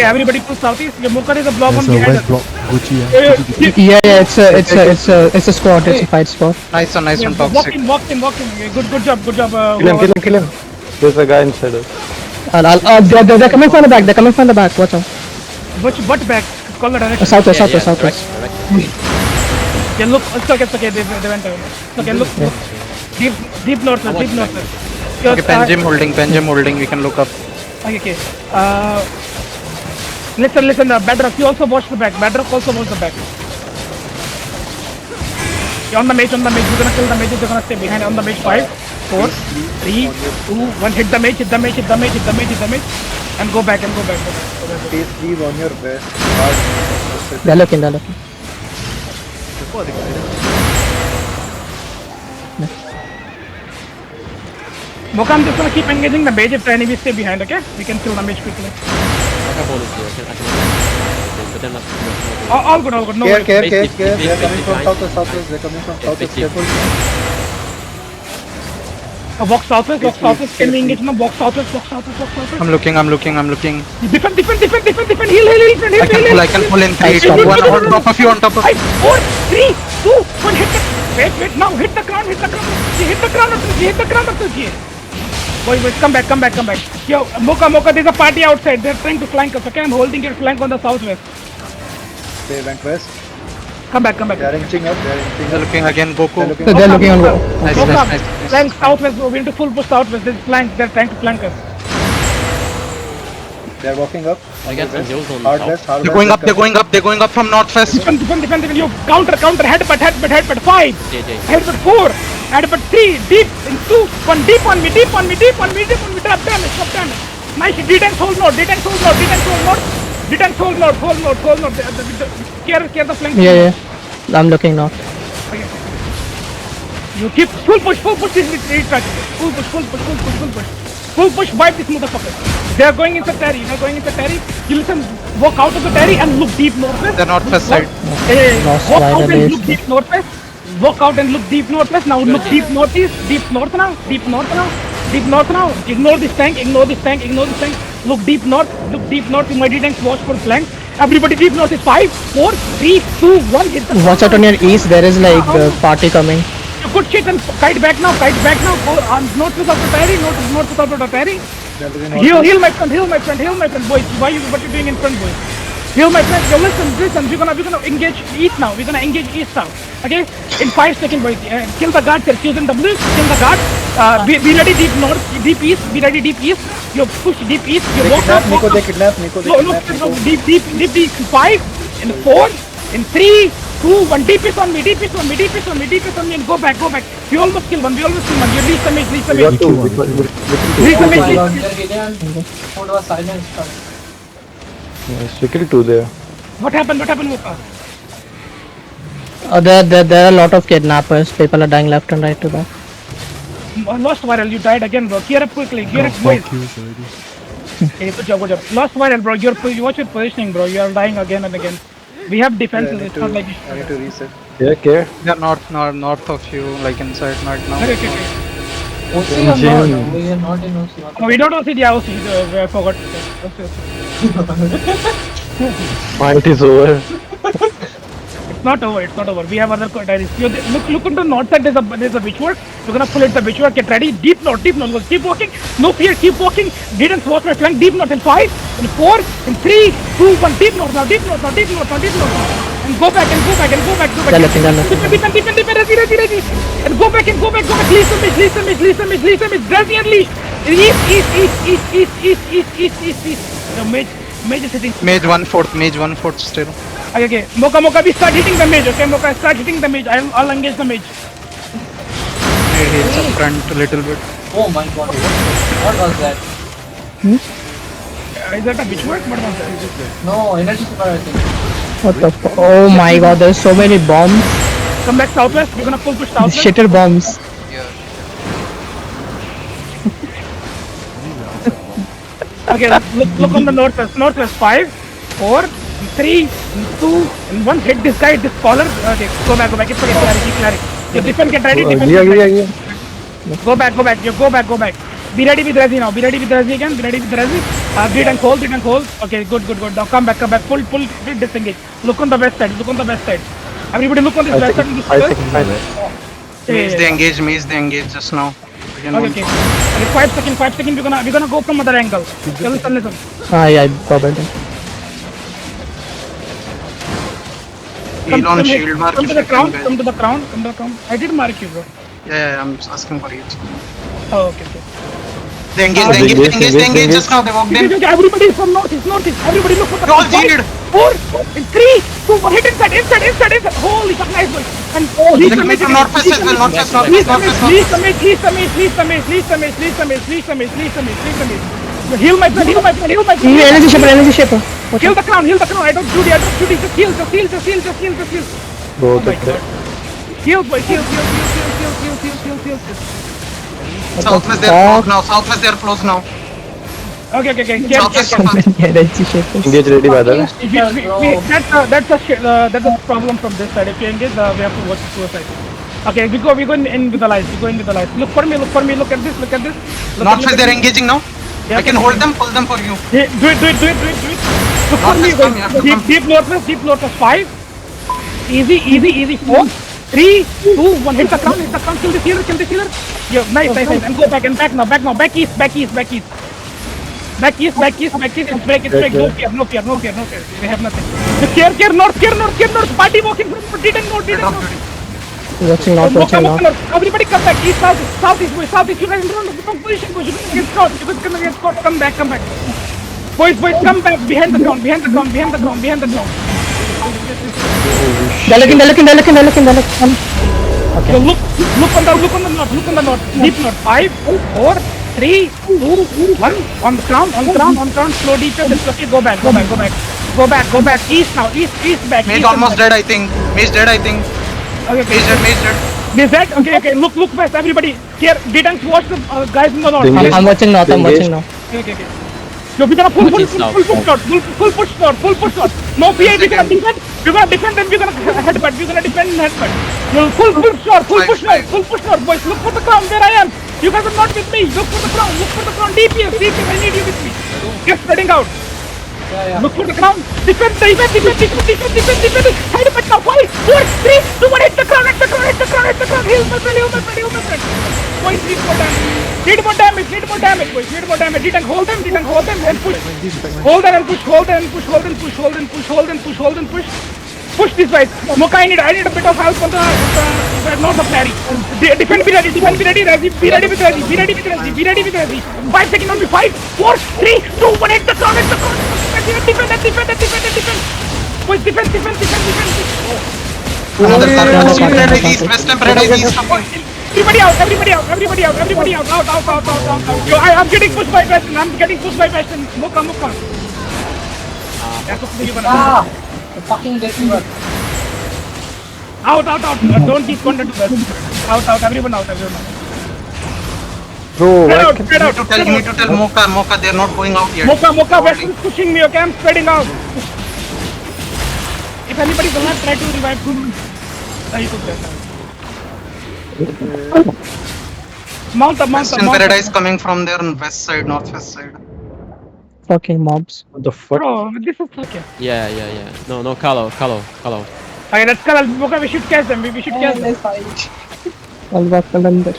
Everybody push southeast. Your Mocha is a block on There's a behind west us. block. Gucci, Yeah, it's a squad. It's a fight squad. Nice one, Yeah, toxic. walk in. Yeah, good job. Kill him. There's a guy inside us. They're coming from the back. They're coming from the back. Watch out. Butt back. Call the direction. Southwest. Yeah, look. It's okay. They went away. Okay, look. Deep north. Okay, Penjim holding. We can look up. Okay. Listen. Bedrock, you also watch the back. Bedrock also watch the back. You're on the mage. You're gonna kill the mage. You're gonna stay behind on the mage. 5, 4, 3, 2, 1. Hit the mage. And go back. Please leave on your west. They're looking. Mocha, I'm just gonna keep engaging the mage if the enemy stay behind, okay? We can kill the mage quickly. All good. No worries. Care. They're coming from southwest. Careful. Walk southwest. Can we engage now? Walk southwest. I'm looking. Defend. Heal. I can pull in 3, 2, 1. On top of you. 5, 4, 3, 2, 1. Hit the. Wait. Now hit the ground. Hit the ground. Boys, come back. Yo, Mocha, there's a party outside. They're trying to flank us. Okay, I'm holding your flank on the southwest. They went west. Come back. They're inching up. They're looking again. Goku. They're looking on. Nice. Flank southwest, bro. We need to full push southwest. There's flank. They're trying to flank us. They're walking up. I got some heals on Hard top. west. They're going up from northwest. Defend. You counter. Headbutt. 5. JJ. Headbutt 4. Headbutt 3. Deep in 2. 1. Deep on me. Drop damage. Nice. D-Tanks hold north. Care the flank. Yeah. I'm looking now. You keep full push this retreat. Full push, wipe this motherfucker. They are going into Terry. You listen, walk out of the Terry and look deep northwest. The northwest side. Walk out and look deep northwest. Now look deep northeast. Deep north now. Ignore this tank. Look deep north. My D-Tanks watch for flank. Everybody deep north is 5, 4, 3, 2, 1. Hit the Watch out on your east. There is like party coming. Good shit and kite back now. Go on northwest of the Terry. Heal my friend, boys. What you doing in front, boys? Heal my friend. Yo, listen. We're gonna engage east now. Okay? In 5 seconds, boys. Kill the guard. Fusion W. Kill the guard. Be ready deep north, deep east. You push deep east. You walk up. They kidnap Nico. Deep 5, in 4, in 3, 2, 1. Deep is on me, and go back. We almost kill one. You release the mage. Nice. We killed 2 there. What happened, Mocha? There are a lot of kidnappers. People are dying left and right to that. Lost viral, you died again, bro. Gear up quickly. Boys. Okay, good job. Lost viral, bro. You watch your positioning, bro. You are dying again and again. We have defenses. It's not like I need to reset. Yeah, care. They're north of you, like inside right now. Okay. OC or not? We are not in OC. No, we don't OC the OC. I forgot. Fight is over. It's not over. We have other diaries. Look into the north side. There's a witchwork. We're gonna pull it the witchwork. Get ready. Deep north. Keep walking. No fear. Keep walking. Didn't watch my flank. Deep north in 5, in 4, in 3, 2, 1. Deep north now. And go back. They're looking. Ready. And go back. Lease the mage. Ready and leash. East. The mage is hitting. Mage 1/4 still. Okay. Mocha, we start hitting the mage. Okay, Mocha, start hitting the mage. I'll engage the mage. Made heals up front a little bit. Oh my god. What was that? Is that a witchwork? What was that? No, energy super, I think. What the oh my god, there's so many bombs. Come back southwest. We're gonna push southwest. Shitter bombs. Okay, look on the northwest. 5, 4, 3, 2, and 1. Hit this guy, this collar. Okay, go back. It's okay, clarity. You defend, get ready. Defend. Yeah. Go back. You go back. Be ready with Razi now. Be ready with Razi again. Be ready with Razi. Bleed and hold. Bleed and hold. Okay, good. Now come back. Pull, disengage. Look on the west side. Everybody look on this west side. I think. Maze the engage just now. We can Okay. 5 seconds. We're gonna go from other angle. Okay, listen. Yeah, probably. Heal on shield mark. Come if to the you can, crown. guys. Come to the crown. I did mark you, bro. Yeah, I'm just asking for heals. Oh, okay. They engage just now. They walked in. Everybody is from northeast. Everybody look for the All shield. 4, 3, 2, 1. Hit inside. Holy fuck, nice boy. And They come from northwest as well. Northwest. Lease the mace. Heal my friend. Energy shaper. Kill the crown. I don't duty. Just heal. Both of them. Heal, boy. Heal. Southwest, they're close now. Okay. Southwest. Energy shaper. Engage ready, brother. That's a problem from this side. If you engage, we have to watch the suicide. Okay, we go in with the lights. Look for me. Look at this. Northwest, they're engaging now. I can hold them, pull them for you. Do it. Look for me. Northwest, come, you have to come. Deep northwest. 5. Easy. 4, 3, 2, 1. Hit the crown. Kill the healer. Yo, nice. And go back now. Back east. It's break. No fear. They have nothing. Just care north. Party walking from didn't know. Watching north. Everybody come back. East, southeast. You guys in front of the position. You're gonna get caught. Come back. Boys, come back. Behind the ground. They're looking. So look on the north. Deep north. 5, 4, 3, 2, 1. On the crown. Slow deep. Okay, go back. East now. East back. Mage almost dead, I think. Mage dead. Okay. Mage dead. This that? Okay. Look west. Everybody. Here, Didn't watch the guys in the north. Engage. I'm watching north. Okay. So we're gonna full push north. No PA, we're gonna defend. Then we're gonna headbutt. You'll full push north. Boys. Look for the crown where I am. You guys are not with me. Look for the crown. DPS. I need you with me. Get spreading out. Yeah. Look for the crown. Defend. Headbutt now. 5, 4, 3, 2, 1. Hit the crown. Heal my friend. Boys, need more damage. Boys. Didn't hold them and push. Hold them and push. Push this way. Mocha, I need a bit of help on the north of Larry. Defend, be ready, Razi. Be ready with Razi. 5 seconds only. 5, 4, 3, 2, 1. Hit the crown. Defend. Boys, defend. Another paradise, western paradise. Everybody out. Out. Yo, I'm getting pushed by Western. Mocha. The fucking Deceiver. Out. Don't keep contact to West. Out. Everyone out. Bro, Spread out. You need to tell Mocha, they're not going out yet. Mocha, Western is pushing me. Okay, I'm spreading out. If anybody will not try to revive him, you could get Mount up. Western paradise coming from their west side, northwest side. Fucking mobs. what the fuck? Bro, this is okay. Yeah. No, Kalo. Okay, let's call. Mocha, we should catch them. I'll walk under.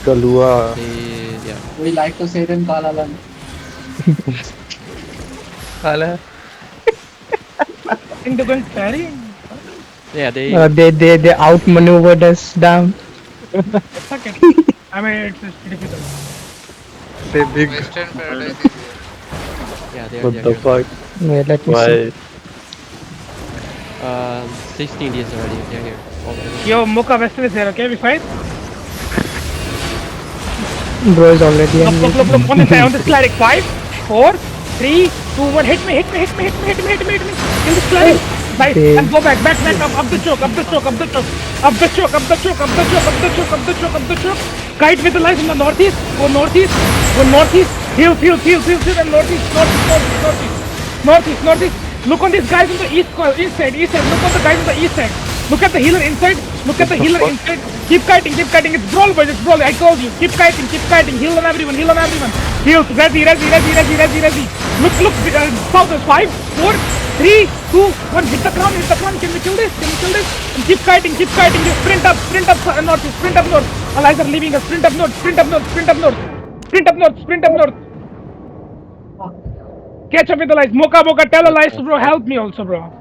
Kalua. Yeah. We like to say them Kalalan. Hala. I think they're going to carry. Yeah, they They outmaneuvered us down. It's okay. I mean, it's difficult. They big. Western paradise. yeah, What the fuck? Wait, let me Why? 16 days already. They're here. Already. Yo, Mocha Western is here, okay? We fight? see. Bro is already Look. On this cleric. 5, 4, 3, 2, 1. Hit me. In this cleric. Nice. Okay. And go back. Up the choke. Kite with the lights in the northeast. Go northeast. Heal, and northeast. Look on these guys on the east side. Look on the guys on the east side. Look at the healer inside. Keep kiting, keep kiting. It's brawl, boys. It's brawl. I told you. Keep kiting, keep kiting. Heal on everyone, heal on everyone. Heal. Resi. Look. South is 5, 4, 3, 2, 1. Hit the crown. Can we kill this? And keep kiting. You sprint up north. Sprint up north. Allies are leaving us. Sprint up north. Catch up with allies. Mocha, tell allies, bro. Help me also, bro.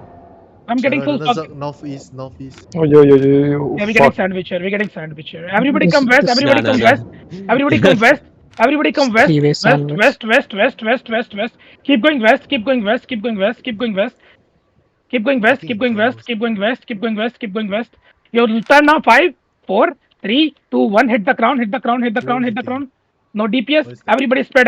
I'm getting full fuck. Northeast. Oh, yo. Yeah, we're getting sandwich here. Everybody come west. Everybody come west. Three-way sandwich. West. Keep going west. You'll turn now. 5, 4, 3, 2, 1. Hit the crown. No DPS. Everybody spread.